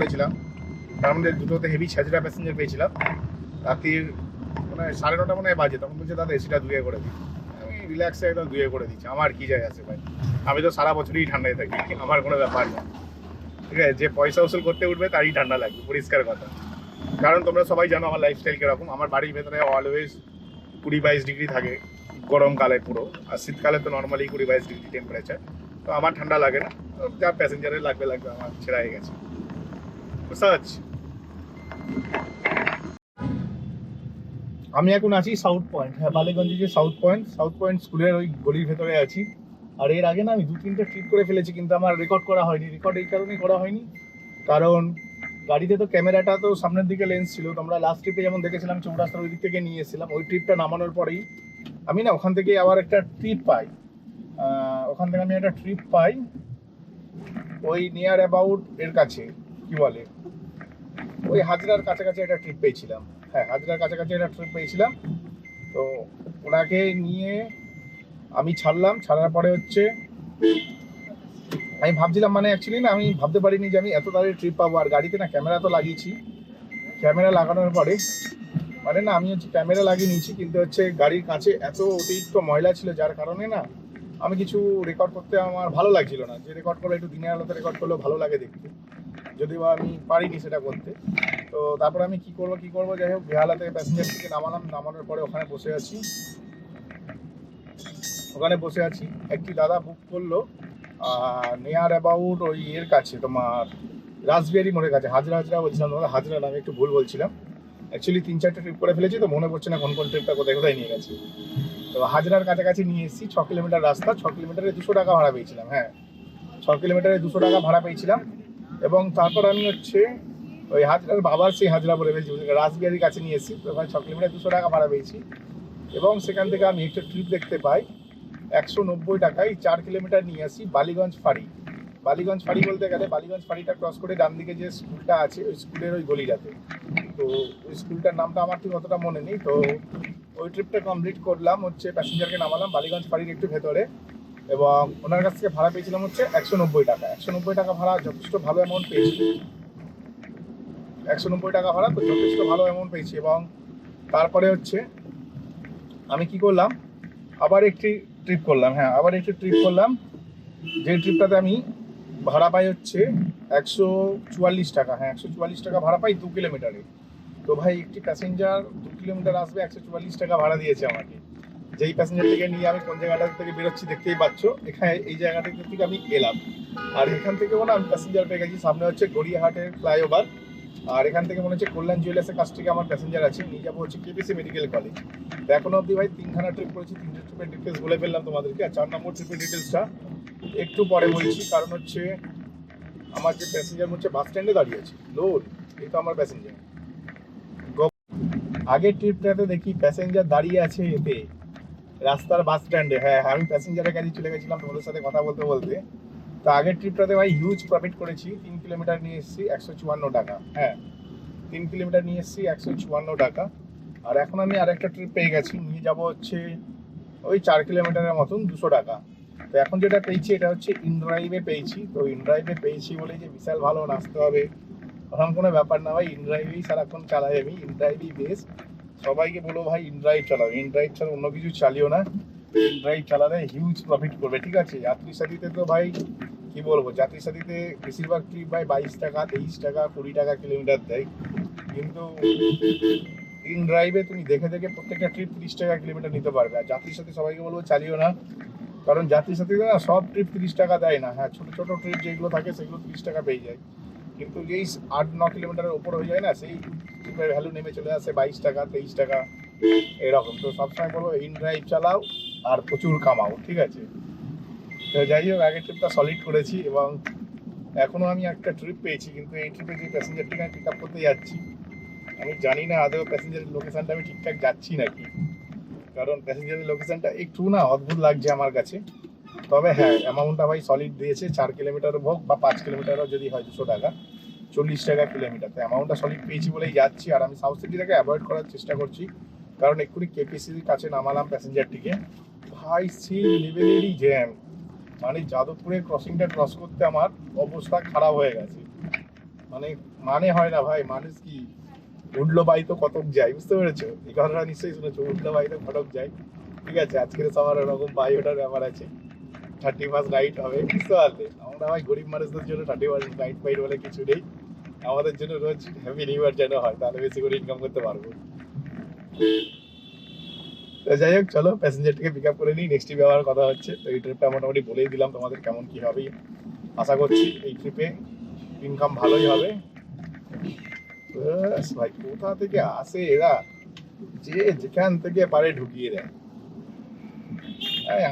করেছিলাম, তার মধ্যে দুটোতে হেভি ছেঁচড়া প্যাসেঞ্জার পেয়েছিলাম। রাত্রির মানে 9:30 মনে হয় বাজে, তখন বলছে দাদা এসিটা ধুয়ে করে দিই। আমি রিল্যাক্সে একদম ধুয়ে করে দিচ্ছি, আমার কি যায় আছে ভাই, আমি তো সারা বছরই ঠান্ডায় থাকি, আমার কোনো ব্যাপার না। ঠিক আছে, যে পয়সা উসুল করতে উঠবে তারই ঠান্ডা লাগবে, পরিষ্কার কথা। কারণ তোমরা সবাই জানো আমার লাইফস্টাইল কিরকম, আমার বাড়ির ভেতরে অলওয়েজ 20-22 ডিগ্রি থাকে গরমকালে পুরো, আর শীতকালে তো নর্মালি 20-22 ডিগ্রি টেম্পারেচার। তো আমার ঠান্ডা লাগে না, তো যা প্যাসেঞ্জারের লাগবে লাগবে, আমার ছেড়া হয়ে গেছে। সার্চ আমি এখন আছি সাউথ পয়েন্ট, হ্যাঁ বালিগঞ্জে যে সাউথ পয়েন্ট স্কুলের ওই গলির ভেতরে আছি। আর এর আগে না আমি 2-3টে ট্রিপ করে ফেলেছি, কিন্তু আমার রেকর্ড করা হয়নি। রেকর্ড এই কারণেই করা হয়নি, কারণ গাড়িতে তো ক্যামেরাটা তো সামনের দিকে লেন্স ছিল। তোমরা লাস্ট ট্রিপে যেমন দেখেছিলাম চৌরাস্তার ওই দিক থেকে নিয়ে এসেছিলাম, ওই ট্রিপটা নামানোর পরেই আমি না ওখান থেকে আবার একটা ট্রিপ পাই। ওখান থেকে আমি একটা ট্রিপ পাই ওই নিয়ার অ্যাবাউট এর কাছে, কি বলে, ওই হাজরার কাছাকাছি একটা ট্রিপ পেয়েছিলাম। হ্যাঁ, হাজরার কাছাকাছি একটা ট্রিপ পেয়েছিলাম। তো ওনাকে নিয়ে আমি ছাড়ার পরে হচ্ছে আমি ভাবছিলাম, মানে অ্যাকচুয়ালি না আমি ভাবতে পারিনি যে আমি এত তাড়াতাড়ি ট্রিপ পাবো। আর গাড়িতে না ক্যামেরা তো লাগিয়েছি, ক্যামেরা লাগানোর পরে মানে না আমি হচ্ছে ক্যামেরা লাগিয়ে নিয়েছি, কিন্তু হচ্ছে গাড়ির কাছে এত অতিরিক্ত ময়লা ছিল, যার কারণে না আমি কিছু রেকর্ড করতে আমার ভালো লাগছিল না। যে রেকর্ড করলে একটু দিনের আলোতে রেকর্ড করলেও ভালো লাগে দেখতে, যদিও আমি পারিনি সেটা করতে। তো তারপরে আমি কি করবো, যাই হোক বেহালাতে প্যাসেঞ্জার থেকে নামানোর পরে ওখানে বসে আছি। একটি দাদা বুক করলো নিয়ার অ্যাবাউট ওই এর কাছে, তোমার রাসবিহারি মোড়ের কাছে। হাজরা বলছিলাম, তোমাদের হাজরা না, আমি একটু ভুল বলছিলাম। অ্যাকচুয়ালি 3-4টে ট্রিপ করে ফেলেছি, তো মনে পড়ছে না কোন ট্রিপটা কোথায় নিয়ে গেছে। তো হাজরার কাছাকাছি নিয়ে এসেছি। 6 কিলোমিটার রাস্তা, 6 কিলোমিটারে 200 টাকা ভাড়া পেয়েছিলাম। হ্যাঁ, 6 কিলোমিটারে 200 টাকা ভাড়া পেয়েছিলাম। এবং তারপর আমি হচ্ছে ওই হাজরার বাবার সেই হাজরা বলে ফেলছি, রাসবিহারির কাছে নিয়ে এসেছি। তো ওখানে 6 কিলোমিটার 200 টাকা ভাড়া পেয়েছি। এবং সেখান থেকে আমি একটা ট্রিপ দেখতে পাই 190 টাকায় 4 কিলোমিটার নিয়ে আসি বালিগঞ্জ ফাঁড়ি। বালিগঞ্জ ফাঁড়ি বলতে গেলে বালিগঞ্জ ফাঁড়িটা ক্রস করে ডান দিকে যে স্কুলটা আছে, ওই স্কুলের ওই গলিটাতে। তো ওই স্কুলটার নামটা আমার ঠিক অতটা মনে নেই। তো ওই ট্রিপটা কমপ্লিট করলাম, হচ্ছে প্যাসেঞ্জারকে নামালাম বালিগঞ্জ ফাঁড়ির একটু ভেতরে, এবং ওনার কাছ থেকে ভাড়া পেয়েছিলাম হচ্ছে 190 টাকা। 190 টাকা ভাড়া যথেষ্ট ভালো অ্যামাউন্ট পেয়েছি। 190 টাকা ভাড়া তো যথেষ্ট ভালো অ্যামাউন্ট পেয়েছি। এবং তারপরে হচ্ছে আমি কি করলাম, আবার একটি ট্রিপ করলাম। যে ট্রিপটাতে আমি ভাড়া পাই হচ্ছে 144 টাকা। হ্যাঁ, 144 টাকা ভাড়া পাই 2 কিলোমিটারে। তো ভাই একটি প্যাসেঞ্জার 2 কিলোমিটার আসবে, 144 টাকা ভাড়া দিয়েছে আমাকে। যেই প্যাসেঞ্জারটিকে নিয়ে আমি কোন জায়গাটা থেকে বেরোচ্ছি দেখতেই পাচ্ছ, এখানে এই জায়গাটা থেকে আমি এলাম। আর এখান থেকেও না আমি প্যাসেঞ্জার পেয়ে গেছি। সামনে হচ্ছে গড়িয়াহাটের ফ্লাইওভার, আর এখান থেকে মনে হচ্ছে কল্যাণ জুয়েলার্সের কাছ থেকে আমার প্যাসেঞ্জার আছে, নিয়ে যাবো হচ্ছে কেপিসি মেডিকেল কলেজ। তো এখনো অবধি ভাই 3খানা ট্রিপ করেছি, 3টে ট্রিপের ডিটেলস বলে ফেললাম তোমাদেরকে। আর 4 নম্বর ট্রিপের ডিটেলসটা একটু পরে বলছি, কারণ হচ্ছে আমার যে প্যাসেঞ্জার হচ্ছে বাস স্ট্যান্ডে দাঁড়িয়ে আছে লোড, এই তো আমার প্যাসেঞ্জার। আগের ট্রিপটাতে দেখি প্যাসেঞ্জার দাঁড়িয়ে আছে এতে রাস্তার বাস স্ট্যান্ডে। হ্যাঁ, আমি প্যাসেঞ্জারের কাছে চলে গেছিলাম তোমাদের সাথে কথা বলতে বলতে। তো আগের ট্রিপটাতে ভাই হিউজ প্রফিট করেছি। 3 কিলোমিটার নিয়ে এসেছি 154 টাকা। হ্যাঁ, 3 কিলোমিটার নিয়ে এসেছি 154 টাকা। আর এখন আমি আরেকটা ট্রিপ পেয়ে গেছি, নিয়ে যাব হচ্ছে ওই 4 কিলোমিটারের মতন 200 টাকা। তো এখন যেটা পেয়েছি এটা হচ্ছে ইনড্রাইভে পেয়েছি। তো ইনড্রাইভে পেয়েছি বলে যে বিশাল ভালো নাচতে হবে ওরকম কোনো ব্যাপার না ভাই, ইনড্রাইভেই সারাক্ষণ চালাই আমি, ইনড্রাইভই বেস্ট। সবাইকে বলো ভাই ইনড্রাইভ চালাও, ইনড্রাইভ ছাড়া অন্য কিছু চালিও না। ইনড্রাইভ চালালে হিউজ প্রফিট করবে। ঠিক আছে, যাত্রী সাথীতে তো ভাই কি বলবো, যাত্রী সাথীতে বেশিরভাগ ট্রিপ ভাই 22 টাকা 23 টাকা 20 টাকা কিলোমিটার দেয়, কিন্তু ইনড্রাইভে তুমি দেখে প্রত্যেকটা ট্রিপ 30 টাকা কিলোমিটার নিতে পারবে। আর যাত্রীর সাথে সবাইকে বলবো চালিও না, কারণ যাত্রীর সাথে না সব ট্রিপ 30 টাকা দেয় না। হ্যাঁ, ছোটো ছোটো ট্রিপ যেগুলো থাকে সেগুলো 30 টাকা পেয়ে যায়, কিন্তু যেই 8-9 কিলোমিটারের উপর হয়ে যায় না, সেই ট্রিপের ভ্যালু নেমে চলে আসে 22 টাকা 23 টাকা এরকম। তো সবসময় বলবো ইনড্রাইভ চালাও আর প্রচুর কামাও। ঠিক আছে, তো যাই হোক আগের ট্রিপটা সলিড করেছি, এবং এখনও আমি একটা ট্রিপ পেয়েছি, কিন্তু এই ট্রিপে যে প্যাসেঞ্জারটিকে আমি পিক আপ করতে যাচ্ছি, আমি জানি না আদৌ প্যাসেঞ্জারের লোকেশানটা আমি ঠিকঠাক যাচ্ছি নাকি। কারণ প্যাসেঞ্জারের লোকেশানটা একটু না অদ্ভুত লাগছে আমার কাছে। তবে হ্যাঁ, অ্যামাউন্টটা ভাই সলিড দিয়েছে। 4 কিলোমিটার হোক বা 5 কিলোমিটারও যদি হয় 200 টাকা, 40 টাকা কিলোমিটার। তো অ্যামাউন্টটা সলিড পেয়েছি বলেই যাচ্ছি। আর আমি সাউথ সিটিটাকে অ্যাভয়েড করার চেষ্টা করছি, কারণ এক্ষুনি কেপিসির কাছে নামালাম প্যাসেঞ্জারটিকে, ভাই সেই লেভেলেরই জ্যাম, মানে যাদবপুরের ক্রসিংটা ক্রস করতে আমার অবস্থা খারাপ হয়ে গেছে। মানে মানে হয় না ভাই, মানুষ কি উঠলো বাই তো কতক যায়, বুঝতে পেরেছো? এই কথাটা নিশ্চয়ই শুনেছো, উঠলো বাই তো কতক যায়। ঠিক আছে, আজকের সবার ওরকম বাই ওঠার ব্যাপার আছে। 31st নাইট হবে, বুঝতে পারলে? আমরা ভাই গরিব মানুষদের জন্য 31st নাইট ফাইট বলে কিছু নেই। আমাদের জন্য রোজ হ্যাপি নিউ ইয়ার যেন হয়, তাহলে বেশি করে ইনকাম করতে পারবো। তো যাই হোক, চলো প্যাসেঞ্জারটাকে পিক আপ করে নিই, নেক্সট ট্রিপে আবার কথা হচ্ছে। তো এই ট্রিপটা মোটামুটি বলেই দিলাম তোমাদের কেমন কি হবে। আশা করছি এই ট্রিপে ইনকাম ভালোই হবে। ব্যাস ভাই, কোথা থেকে আসে এরা, যে যেখান থেকে পারে ঢুকিয়ে দেয়।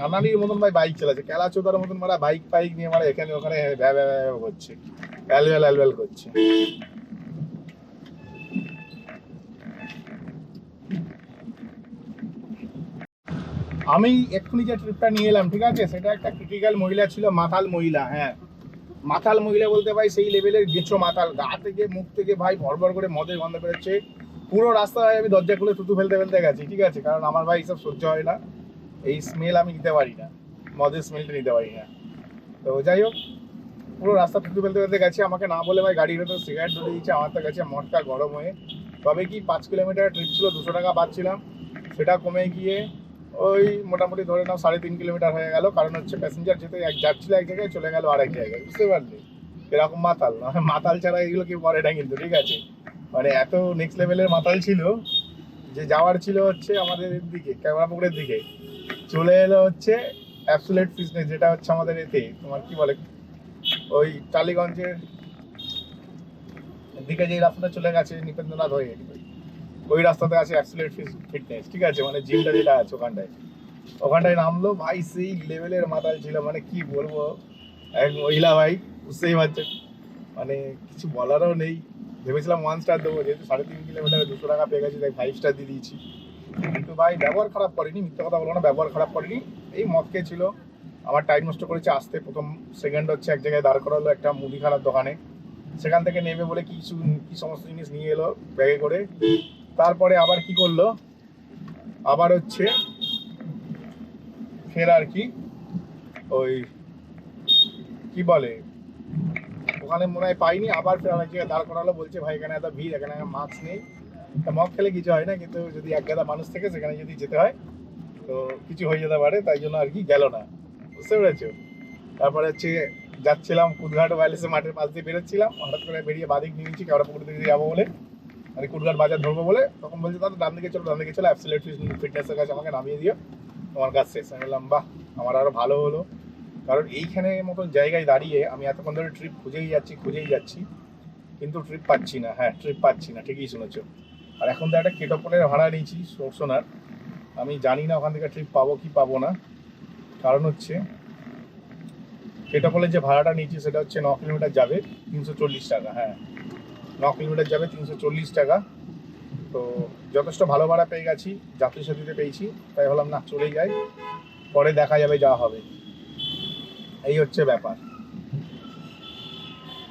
আনানির মতন ভাই বাইক চালাচ্ছে, কেলা চোদার মতন মারা বাইক ফাইক নিয়ে মারা এখানে ওখানে ভ্যা ভ্যা ভ্যা করছে, অ্যালবেল অ্যালবেল করছে। আমি এক্ষুনি যে ট্রিপটা নিয়ে এলাম, ঠিক আছে, সেটা একটা ক্রিটিক্যাল মহিলা ছিল, মাতাল মহিলা। হ্যাঁ, মাতাল মহিলা বলতে ভাই সেই লেভেলের গেছো মাতাল, গা থেকে মুখ থেকে ভাই ভরভর করে মদের গন্ধ বেরোচ্ছে। পুরো রাস্তায় আমি দরজা খুলে থুতু ফেলতে ফেলতে গেছি, ঠিক আছে, কারণ আমার ভাই সব সহ্য হয় না, এই স্মেল আমি নিতে পারি না, মদের স্মেলটা নিতে পারি না। তো যাই হোক, পুরো রাস্তা থুতু ফেলতে ফেলতে গেছি, আমাকে না বলে ভাই গাড়ির ভেতর সিগারেট ধরে দিয়েছে। আমার তো গেছে মদটা গরম হয়ে, তবে কি 5 কিলোমিটার ট্রিপ ছিল, 200 টাকা পাচ্ছিলাম, সেটা কমে গিয়ে ওই মোটামুটি ধরে নাও 3.5 কিলোমিটার হয়ে গেল। কারণ হচ্ছে প্যাসেঞ্জার যেতে যাচ্ছিল এক জায়গায়, চলে গেল আরেক জায়গায়, বুঝতে পারলে? এরকম মাতাল, মাতাল ছাড়া এগুলো কেউ করে না কিন্তু, ঠিক আছে, মানে এত নেক্সট লেভেলের মাতাল ছিল যে যাওয়ার ছিল হচ্ছে আমাদের দিকে ক্যামেরাপুকুরের দিকে, চলে এলো হচ্ছে অ্যাবসোলিউট ফিটনেস, যেটা হচ্ছে আমাদের এতে তোমার কি বলে ওই টালিগঞ্জের দিকে যে রাস্তাটা চলে গেছে নিপেন্দ্রনাথ হয়ে, ওই রাস্তাতে আছে অ্যাবসোলিউট ফিটনেস, ঠিক আছে, মানে জিমটা যেটা আছে ওখানটায় নামলো ভাই, সেই লেভেলের মাতাল ছিল, মানে কি বলবো। এক মহিলা ভাই, বুঝতেই পারছেন, মানে কিছু বলারও নেই। ভেবেছিলাম 1 স্টার দেবো, যেহেতু 3.5 কিলোমিটারে 200 টাকা পেয়ে গেছি, তাই 5 স্টার দিয়ে দিয়েছি। কিন্তু ভাই ব্যবহার খারাপ করেনি, মিথ্যে কথা বলবো না, ব্যবহার খারাপ করেনি। এই মদ খেয়েছিল, আমার টাইম নষ্ট করেছে আসতে। প্রথম সেকেন্ড হচ্ছে এক জায়গায় দাঁড় করালো একটা মুদিখানার দোকানে, সেখান থেকে নেবে বলে কি সমস্ত জিনিস নিয়ে এলো ব্যাগে করে। তারপরে আবার কি করলো, আবার হচ্ছে ফের আর কি ওই কি বলে ওখানে মনে হয় পাইনি, আবার ফের অনেক জায়গায় দাঁড় করালো, বলছে ভাই এখানে এত ভিড়, এখানে মাস্ক নেই। তা মদ খেলে কিছু হয় না, কিন্তু যদি এক গাদা মানুষ থেকে সেখানে যদি যেতে হয় তো কিছু হয়ে যেতে পারে, তাই জন্য আর কি গেল না, বুঝতে পেরেছো? তারপরে হচ্ছে যাচ্ছিলাম কুদঘাট ওয়্যারলেসে মাঠের পাশ দিয়ে বেরোচ্ছিলাম, হঠাৎ করে বেরিয়ে বাদিক নিয়েছি কেওড়াপুকুর দিকে যাবো বলে, মানে কুদঘাট বাজার ধরবো বলে, তখন বলছে দাদা ডান দিকে চলো, ডান দিকে চলো, অ্যাবসোলিউট ফিটনেসের কাছে আমাকে নামিয়ে দিও, তোমার কাজ শেষ। আমি বললাম বাহ, আমার আরও ভালো হলো, কারণ এইখানে মতন জায়গায় দাঁড়িয়ে আমি এতক্ষণ ধরে ট্রিপ খুঁজেই যাচ্ছি, কিন্তু ট্রিপ পাচ্ছি না। হ্যাঁ, ট্রিপ পাচ্ছি না, ঠিকই শুনেছো। আর এখন তো একটা কেটোপলের ভাড়া নিয়েছি সোনার, আমি জানি না ওখান থেকে ট্রিপ পাবো কি পাবো না। কারণ হচ্ছে কেটোপলের যে ভাড়াটা নিয়েছি সেটা হচ্ছে 9 কিলোমিটার যাবে 340 টাকা। হ্যাঁ, 9 কিলোমিটার যাবে 340 টাকা। তো যথেষ্ট ভালো ভাড়া পেয়ে গেছি, যাত্রী সাথীতে পেয়েছি, তাই বললাম না চলেই যাই, পরে দেখা যাবে যা হবে। এই হচ্ছে ব্যাপার।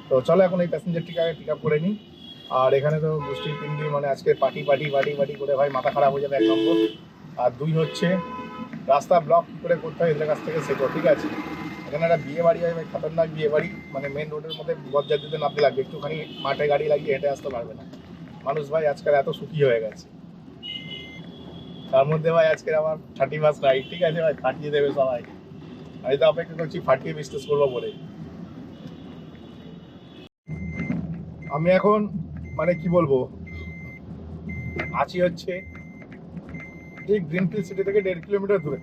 তো চলো এখন এই প্যাসেঞ্জারটিকে আগে পিক আপ করে নিই। আর এখানে তো গোষ্ঠীর পিন্ডি, মানে আজকে পার্টি পার্টি পার্টি পার্টি করে ভাই মাথা খারাপ হয়ে যাবে 1 নম্বর। আর 2 হচ্ছে রাস্তা ব্লক করে করতে হয় এদের কাছ থেকে শেখো, ঠিক আছে। এখানে একটা বিয়ে বাড়ি হয় ভাই, খতরনাক বিয়ে বাড়ি, মানে মেন রোডের মধ্যে বরযাত্রীদের নামতে লাগবে, একটুখানি মাঠে গাড়ি লাগিয়ে হেঁটে আসতে পারবে না মানুষ। ভাই আজকাল এত সুখী হয়ে গেছে, তার মধ্যে ভাই আজকের আমার 31st নাইট, ঠিক আছে ভাই, ফাটিয়ে দেবে সবাই। আমি তো অপেক্ষা করছি ফাটিয়ে বিজনেস করবো বলে। আমি এখন মানে কি বলবো, আছি হচ্ছে ঠিক গ্রিনফিল্ড সিটি থেকে 1.5 কিলোমিটার দূরে,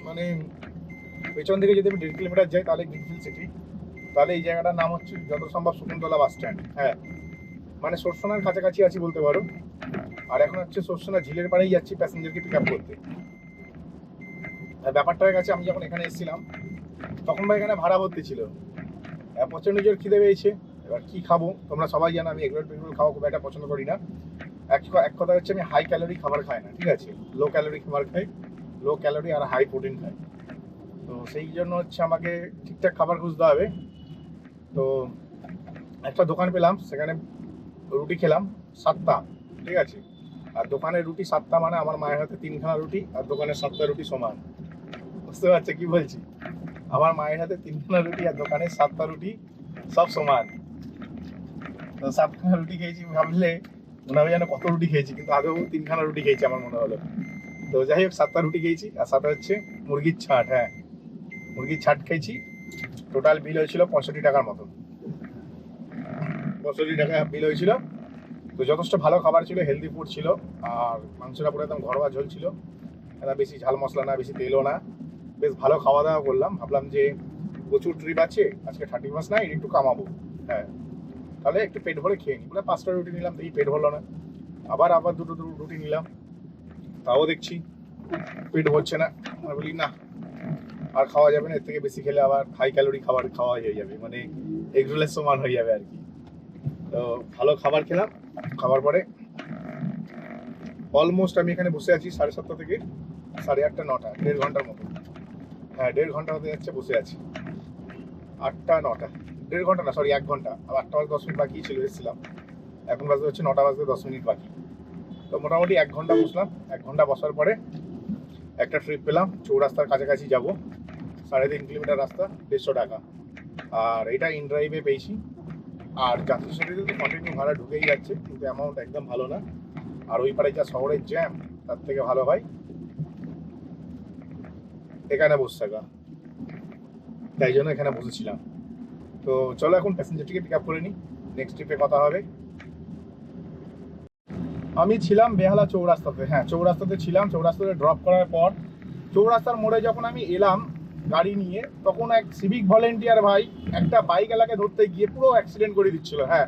মানে পেছন দিকে যদি আমি 1.5 কিলোমিটার যাই তাহলে গ্রিনফিল্ড সিটি, তাহলে এই জায়গাটার নাম হচ্ছে যত সম্ভব শকুন্তলা বাস স্ট্যান্ড। হ্যাঁ, মানে সরসোনার কাছাকাছি আছি বলতে পারো। আর এখন হচ্ছে সরসোনা ঝিলের পাড়েই যাচ্ছি প্যাসেঞ্জারকে পিক আপ করতে। ব্যাপারটা হয়ে গেছে, আমি যখন এখানে এসেছিলাম তখন ভাই এখানে ভাড়া ভর্তি ছিল, প্রচণ্ড জোর খিদে পেয়েছে। এবার কি খাবো, তোমরা সবাই জানো আমি এগরোল পেগরোল খাওয়া খুব একটা পছন্দ করি না। এক কথা হচ্ছে আমি হাই ক্যালোরি খাবার খাই না, ঠিক আছে, লো ক্যালোরি খাবার খাই, লো ক্যালোরি আর হাই প্রোটিন খাই। তো সেই জন্য হচ্ছে আমাকে ঠিকঠাক খাবার খুঁজতে হবে। তো একটা দোকান পেলাম, সেখানে রুটি খেলাম 7টা, ঠিক আছে। আর দোকানের রুটি 7টা মানে আমার মায়ের হাতে 3খানা রুটি আর দোকানের 7টা রুটি সমান, বুঝতে পারছে কি বলছি? আমার মায়ের হাতে 3খানা রুটি আর দোকানের 7টা রুটি সব সমান। তো 7খানা রুটি খেয়েছি, ভাবলে মনে হবে যেন কত রুটি খেয়েছি, কিন্তু আদৌ 3খানা রুটি খেয়েছি আমার মনে হলো। তো যাই হোক 7টা রুটি খেয়েছি, আর সাথে হচ্ছে মুরগির ছাট। হ্যাঁ, মুরগির ছাট খেয়েছি। টোটাল বিল হয়েছিল 65 টাকার মতো, 65 টাকা বিল হয়েছিল। তো যথেষ্ট ভালো খাবার ছিল, হেলদি ফুড ছিল, আর মাংসটা পুরো একদম ঘরোয়া ঝোল ছিল, এটা বেশি ঝাল মশলা না, বেশি তেলও না। বেশ ভালো খাওয়া দাওয়া করলাম, ভাবলাম যে প্রচুর ট্রিপ আছে আজকে, 31 নাইট একটু কামাবো। হ্যাঁ, তাহলে একটু পেট ভরে খেয়ে নিই। পুরো 5টা রুটি নিলাম, এই পেট ভরলো না। আবার আবার দুটো রুটি নিলাম, তাও দেখছি পেট ভরছে না। আমি বলি না, আর খাওয়া যাবে না, এর থেকে বেশি খেলে আবার হাই ক্যালোরি খাবার খাওয়া হয়ে যাবে, মানে এগরোলের সমান হয়ে যাবে আর কি। তো ভালো খাবার খেলাম, খাবার পরে অলমোস্ট আমি এখানে বসে আছি 7:30 থেকে 8:30 9টা, 1.5 ঘন্টার মতো। হ্যাঁ, 1.5 ঘন্টা হতে যাচ্ছে বসে আছি। 8টা 9টা, 1.5 ঘন্টা না, সরি 1 ঘন্টা। আর 8টা বাজে 10 মিনিট বাকি ছিল, এসেছিলাম। এখন বাজে হচ্ছে 9টা বাজতে 10 মিনিট বাকি। তো মোটামুটি 1 ঘন্টা বসলাম। 1 ঘন্টা বসার পরে একটা ট্রিপ পেলাম, চৌরাস্তার কাছাকাছি যাব, 3.5 কিলোমিটার রাস্তা, 150 টাকা। আর এটা ইন ড্রাইভে পেয়েছি। আর যাত্রীর সাথে তো কন্টিনিউ ভাড়া ঢুকেই যাচ্ছে, কিন্তু অ্যামাউন্ট একদম ভালো না। আর ওই পারে যা শহরের জ্যাম, তার থেকে ভালো হয় এখানে বসে থাকা। তাই জন্য এখানে বসেছিলাম। তো চলো এখন প্যাসেঞ্জারটিকে পিক আপ করে নিই, নেক্সট ট্রিপে কথা হবে। আমি ছিলাম বেহালা চৌরাস্তাতে। হ্যাঁ, চৌরাস্তাতে ছিলাম। চৌরাস্তাতে ড্রপ করার পর চৌরাস্তার মোড়ে যখন আমি এলাম গাড়ি নিয়ে, তখন এক সিভিক ভলেন্টিয়ার ভাই একটা বাইক এলাকে ধরতে গিয়ে পুরো অ্যাক্সিডেন্ট করে দিচ্ছিল। হ্যাঁ,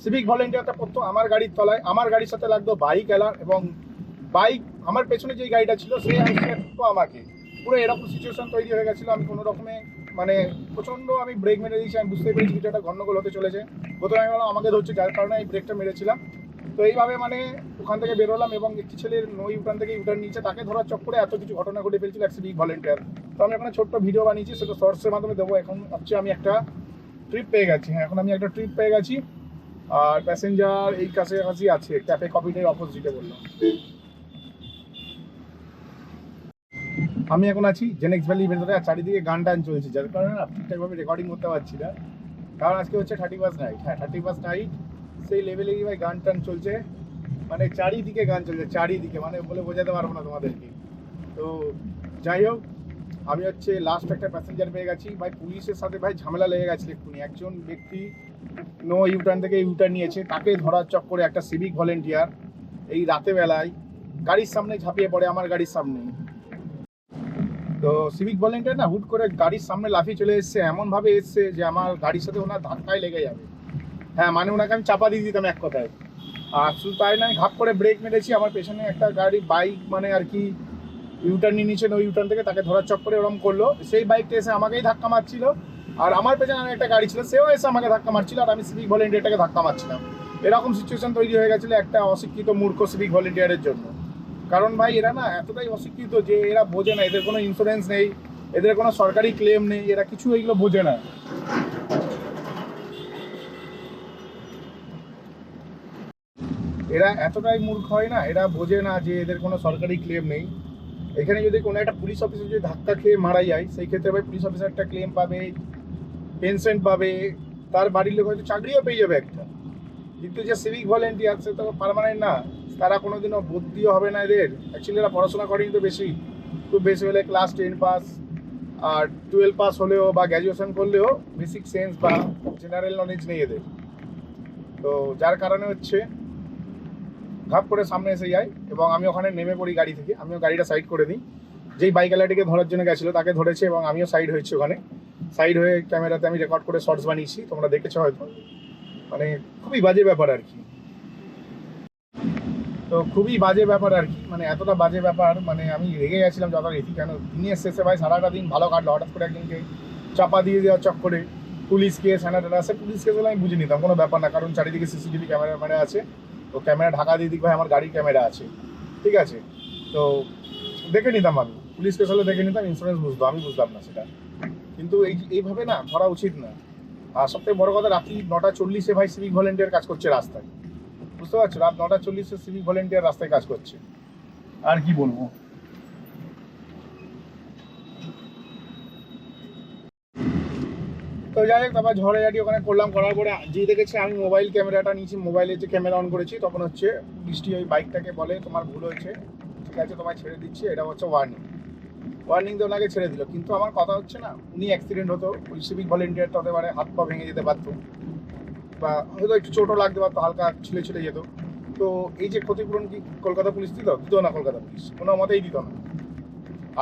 সিভিক ভলেন্টিয়ারটা পড়তো আমার গাড়ির তলায়, আমার গাড়ির সাথে লাগতো বাইক এলা, এবং বাইক আমার পেছনে যে গাড়িটা ছিল সে ঠুকতো আমাকে। পুরো এরকম সিচুয়েশন তৈরি হয়ে গেছিলো। আমি কোনো রকমে মানে প্রচণ্ড আমি ব্রেক মেরে দিয়েছি। আমি বুঝতে পেরেছি কিছু একটা গন্ডগোল হতে চলেছে। প্রথমে আমি বললাম আমাকে ধরছে, যার কারণে এই ব্রেকটা মেরেছিলাম। তো এইভাবে মানে ওখান থেকে বেরোলাম, এবং একটি ছেলের নই উঠান থেকে উঠান নিচে, তাকে ধরার চক্করে এত কিছু ঘটনা ঘটে ফেলছিল এক সিভিক ভলেন্টিয়ার। তো আমি এখন ছোট্ট ভিডিও বানিয়েছি, সেটা শর্টসের মাধ্যমে দেবো। এখন হচ্ছে আমি একটা ট্রিপ পেয়ে গেছি। হ্যাঁ, এখন আমি একটা ট্রিপ পেয়ে গেছি, আর প্যাসেঞ্জার এই কাছাকাছি আছে, ক্যাফে কফিটের অপোজিটে বললাম। আমি এখন আছি জেনেক্স ভ্যালির ভেতরে, আর চারিদিকে গান টান চলছে, যার কারণে না ঠিকঠাকভাবে রেকর্ডিং করতে পারছি না। কারণ আজকে হচ্ছে 31 নাইট। হ্যাঁ, 31 নাইট, সেই লেভেলেরই ভাই গান টান চলছে, মানে চারিদিকে গান চলছে, চারিদিকে, মানে বলে বোঝাতে পারবো না তোমাদেরকে। তো যাই হোক, আমি হচ্ছে লাস্ট একটা প্যাসেঞ্জার পেয়ে গেছি ভাই। পুলিশের সাথে ভাই ঝামেলা লেগে গেছে এক্ষুনি। একজন ব্যক্তি নো ইউটার্ন থেকে ইউটার্ন নিয়েছে, তাকে ধরার চক্করে একটা সিভিক ভলেন্টিয়ার এই রাতে বেলায় গাড়ির সামনে ঝাঁপিয়ে পড়ে, আমার গাড়ির সামনে। তো সিভিক ভলেন্টিয়ার না হুট করে গাড়ির সামনে লাফিয়ে চলে এসছে, এমনভাবে এসছে যে আমার গাড়ির সাথে ওনার ধাক্কায় লেগে যাবে। হ্যাঁ, মানে ওনাকে আমি চাপা দিয়ে দিতাম এক কথায়। আর শুধু তাই নয়, ঘাপ করে ব্রেক মেরেছি, আমার পেছনে একটা গাড়ি বাইক মানে আর কি ইউটার্ন নিয়ে নিচ্ছে, ওই ইউটার্ন থেকে তাকে ধরার চক্করে ওরম করলো। সেই বাইকটা এসে আমাকেই ধাক্কা মারছিল, আর আমার পেছনে আর একটা গাড়ি ছিল, সেও এসে আমাকে ধাক্কা মারছিল, আর আমি সিভিক ভলেন্টিয়ারটাকে ধাক্কা মারছিলাম। এরকম সিচুয়েশন তৈরি হয়ে গেছিলো একটা অশিক্ষিত মূর্খ সিভিক ভলেন্টিয়ারের জন্য। কারণ ভাই এরা না এতটাই অশিক্ষিত যে এরা বোঝে না, এদের কোনো ইন্স্যুরেন্স নেই, এদের কোনো সরকারি ক্লেম নেই, এরা কিছু এইগুলো বোঝে না। এরা এতটাই মূর্খ হয় না, এরা বোঝে না যে এদের কোনো সরকারি ক্লেম নেই। এখানে যদি কোনো একটা পুলিশ অফিসার যদি ধাক্কা খেয়ে মারা যায়, সেই ক্ষেত্রে ভাই পুলিশ অফিসার একটা ক্লেম পাবে, পেনশন পাবে, তার বাড়ির লোক হয়তো চাকরিও পেয়ে যাবে একটা। কিন্তু যে সিভিক ভলেন্টিয়ার সে তো পার্মানেন্ট না, তারা কোনোদিনও বুদ্ধিও হবে না এদের। অ্যাকচুয়ালি এরা পড়াশোনা করেনি তো বেশি, খুব বেশি হলে ক্লাস 10 পাস আর 12 পাস হলেও বা গ্র্যাজুয়েশন করলেও বেসিক সেন্স বা জেনারেল নলেজ নেই এদের। তো যার কারণে হচ্ছে ঘাপ করে সামনে এসে যায়, এবং আমি ওখানে নেমে পড়ি গাড়ি থেকে। আমিও গাড়িটা সাইড করে দিই। যেই বাইক আলাটিকে ধরার জন্য গেছিলো তাকে ধরেছে, এবং আমিও সাইড হয়েছি ওখানে। সাইড হয়ে ক্যামেরাতে আমি রেকর্ড করে শর্টস বানিয়েছি, তোমরা দেখেছো হয়তো। মানে খুবই বাজে ব্যাপার আর কি। তো খুবই বাজে ব্যাপার আর কি, মানে এতটা বাজে ব্যাপার, মানে আমি রেগে গেছিলাম যথারীতি। কেন দিনের শেষে ভাই সারাটা দিন ভালো কাটলো, হঠাৎ করে একদিনকে চাপা দিয়ে দেওয়ার চক্করে পুলিশ কেস হ্যানাটা আসে। পুলিশ কেস হলে আমি বুঝে নিতাম, কোনো ব্যাপার না, কারণ চারিদিকে সিসিটিভি ক্যামেরা আছে। তো ক্যামেরা ঢাকা দিয়ে দিক ভাই, আমার গাড়ির ক্যামেরা আছে, ঠিক আছে। তো দেখে নিতাম আমি, পুলিশ কেস হলে দেখে নিতাম, ইন্স্যুরেন্স বুঝতো, আমি বুঝতাম না সেটা। কিন্তু এইভাবে না ধরা উচিত না। আর সবথেকে বড় কথা, রাত্রি 9:40 ভাই সিভিক ভলেন্টিয়ার কাজ করছে রাস্তায়, বুঝতে পারছো? রাত 9:40 সিভিক ভলেন্টিয়ার রাস্তায় কাজ করছে, আর কি বলবো। তো যাই হোক, তারপর ঝড়াঝাটি ওখানে করলাম, করার পরে যে দেখেছি আমি মোবাইল ক্যামেরাটা নিয়েছি, মোবাইলের যে ক্যামেরা অন করেছি, তখন হচ্ছে বৃষ্টি ওই বাইকটাকে বলে তোমার ভুল হয়েছে, ঠিক আছে তোমায় ছেড়ে দিচ্ছি, এটা হচ্ছে ওয়ার্নিং দিয়ে ওনাকে ছেড়ে দিল। কিন্তু আমার কথা হচ্ছে না, উনি অ্যাক্সিডেন্ট হতো, ওই সিভিক ভলেন্টিয়ারটা হতে পারে হাত পা ভেঙে যেতে পারতো, বা হয়তো একটু চোটও লাগতে পারতো, হালকা ছিলে যেত। তো এই যে ক্ষতিপূরণ কি কলকাতা পুলিশ দিত না, কলকাতা পুলিশ কোনো মতেই দিত না।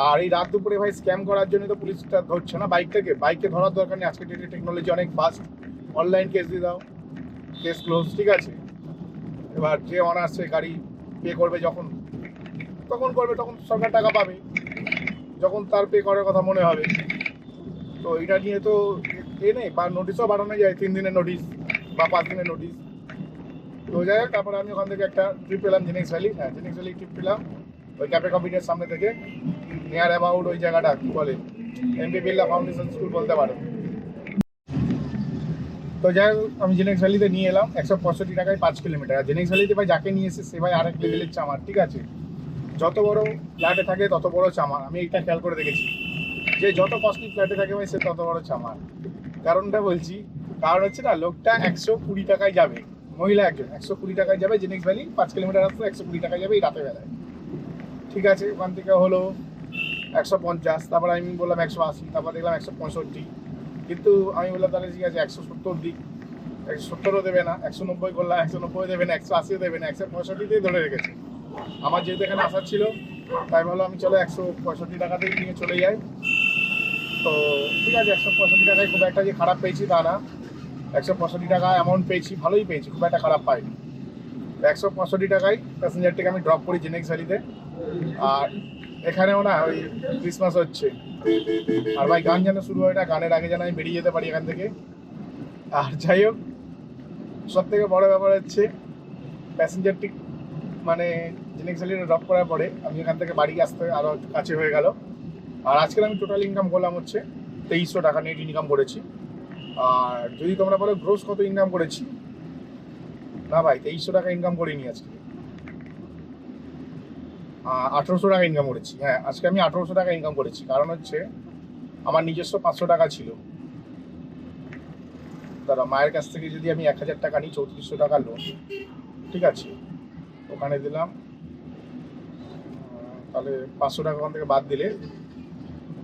আর এই রাত দুপুরে ভাই স্ক্যাম করার জন্য তো পুলিশটা ধরছে না বাইককে ধরার দরকার নেই, আজকে ডেটে টেকনোলজি অনেক ফাস্ট, অনলাইন কেস দিয়ে দাও, কেস ক্লোজ, ঠিক আছে। এবার যে অনার্সে গাড়ি পে করবে তখন করবে, তখন সরকার টাকা পাবে, যখন তার পে করার কথা মনে হবে। তো এটা নিয়ে তো নেই, বা নোটিশও বাড়ানো যায়, 3 দিনের নোটিশ বা 5 দিনের নোটিশ। তো যাই হোক, তারপরে আমি ওখান থেকে একটা ট্রিপ পেলাম Xenix valley, Xenix valley trip পেলাম ওই ক্যাফে কম্পিউটার সামনে থেকে, নিয়ার অ্যাবাউট ওই জায়গাটা কি বলে, এমপি বিড়লা ফাউন্ডেশন স্কুল বলতে পারো। তো যাই হোক, আমি জেনিক্স ভ্যালিতে নিয়ে এলাম 165 টাকায় 5 কিলোমিটার। আর জেনিক্স ভ্যালিতে ভাই যাকে নিয়ে এসে সে ভাই আরেক লেভেলের চামার, ঠিক আছে। যত বড় ফ্ল্যাটে থাকে তত বড় চামার, আমি এইটা খেয়াল করে দেখেছি, যে যত কস্টলি ফ্ল্যাটে থাকে ভাই সে তত বড় চামার। কারণটা বলছি, কারণ হচ্ছে না, লোকটা 120 টাকায় যাবে, মহিলা একজন 120 টাকায় যাবে জেনিক্স ভ্যালি, 5 কিলোমিটার রাস্তা 120 টাকায় যাবে এই রাতে বেলায়, ঠিক আছে। ওখান থেকে হলো 150, তারপর আমি বললাম 180, তারপর দেখলাম 165, কিন্তু আমি বললাম তাহলে ঠিক আছে 170 দিক, 170ও দেবে না, 190 করলাম, 190 দেবে না, 180ও দেবে না, 165তেই ধরে রেখেছে। আমার যেহেতু এখানে আসার ছিল, তাই ভাবলাম আমি চলো 165 টাকাতেই নিয়ে চলে যাই। তো ঠিক আছে, 165 টাকায় খুব একটা যে খারাপ পেয়েছি তা না, 165 টাকা অ্যামাউন্ট পেয়েছি, ভালোই পেয়েছি, খুব একটা খারাপ পাইনি। 165 টাকায় প্যাসেঞ্জারটিকে আমি ড্রপ করি জেনিক্স ভ্যালিতে। আর এখানেও না ওই ক্রিসমাস হচ্ছে, আর ভাই গান যেন শুরু হয় না, গানের আগে যেন আমি বেরিয়ে যেতে পারি এখান থেকে। আর যাই হোক, সব থেকে বড় ব্যাপার হচ্ছে প্যাসেঞ্জারটি মানে জেনিক্স ভ্যালিতে ড্রপ করার পরে আমি এখান থেকে বাড়ি আসতে আরও কাছে হয়ে গেল। আর আজকে আমি টোটাল ইনকাম করলাম হচ্ছে 2300 টাকা নেট ইনকাম করেছি। আর যদি তোমরা বলো গ্রোস কত ইনকাম করেছি, না ভাই 2300 টাকা ইনকাম করিনি আজকে, 1800 টাকা ইনকাম করেছি। হ্যাঁ, আজকে আমি 1800 টাকা ইনকাম করেছি, কারণ হচ্ছে আমার নিজস্ব 500 টাকা ছিল। দাদা মায়ের কাছ থেকে যদি আমি 1000 টাকা নিই, 3400 টাকা লোন, ঠিক আছে, ওখানে দিলাম, তাহলে 500 টাকা ওখান থেকে বাদ দিলে,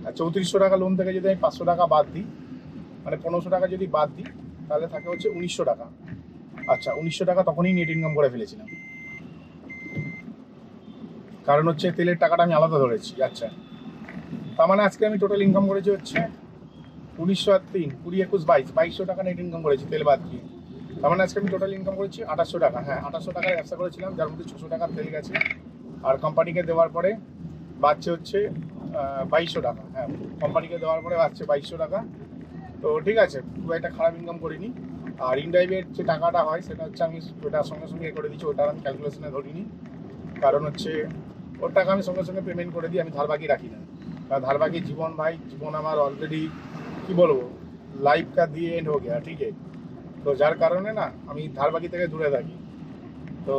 আর 3400 টাকা লোন থেকে যদি আমি 500 টাকা বাদ দিই, মানে 1500 টাকা যদি বাদ দিই, তাহলে থাকে হচ্ছে 1900 টাকা। আচ্ছা, 1900 টাকা তখনই নেট ইনকাম করে ফেলেছিলাম, কারণ হচ্ছে তেলের টাকাটা আমি আলাদা ধরেছি। আচ্ছা, তার মানে আজকে আমি টোটাল ইনকাম করেছি হচ্ছে 1900 আর 3, 20, 21, 2200 টাকা নেট ইনকাম করেছি তেল বাদ দিয়ে। তার মানে আজকে আমি টোটাল ইনকাম করেছি 2800 টাকা। হ্যাঁ, 2800 টাকার ব্যবসা করেছিলাম, যার মধ্যে 600 টাকা তেল গেছে, আর কোম্পানিকে দেওয়ার পরে বাড়ছে হচ্ছে 2200 টাকা। হ্যাঁ, কোম্পানিকে দেওয়ার পরে বাড়ছে 2200 টাকা। তো ঠিক আছে, খুব একটা খারাপ ইনকাম করিনি। আর ইনড্রাইভের যে টাকাটা হয় সেটা হচ্ছে আমি ওটার সঙ্গে সঙ্গে করে দিচ্ছি, ওটার আমি ক্যালকুলেশনে ধরিনি, কারণ হচ্ছে ওর টাকা আমি সঙ্গে সঙ্গে পেমেন্ট করে দিই, আমি ধার বাকি রাখি না। কারণ ধার বাকি জীবন ভাই, জীবন আমার অলরেডি কী বলবো, লাইফ কা দিয়ে এন্ড হয়ে গেছে, ঠিক আছে। তো যার কারণে না আমি ধার বাকি থেকে দূরে থাকি। তো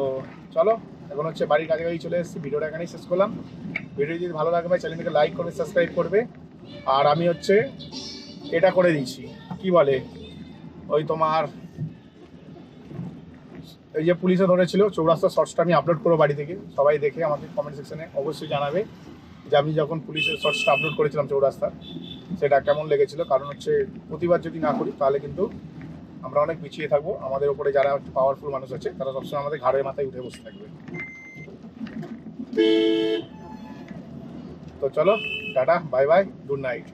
চলো, এখন হচ্ছে বাড়ির কাছাকাছি চলে এসেছি, ভিডিওটা এখানেই শেষ করলাম। ভিডিও যদি ভালো লাগে ভাই চ্যানেলটাকে লাইক করে সাবস্ক্রাইব করবে। আর আমি হচ্ছে এটা করে দিয়েছি, কি বলে ওই তোমার এই যে পুলিশে ধরেছিল চৌরাস্তার শর্টসটা আমি আপলোড করবো বাড়ি থেকে, সবাই দেখে আমাকে কমেন্ট সেকশনে অবশ্যই জানাবে যে আমি যখন পুলিশের শর্টসটা আপলোড করেছিলাম চৌরাস্তা, সেটা কেমন লেগেছিল। কারণ হচ্ছে প্রতিবাদ যদি না করি তাহলে কিন্তু আমরা অনেক পিছিয়ে থাকবো, আমাদের উপরে যারা পাওয়ারফুল মানুষ আছে তারা সবসময় আমাদের ঘাড়ের মাথায় উঠে বসে থাকবে। তো চলো, tata, bye bye, good night.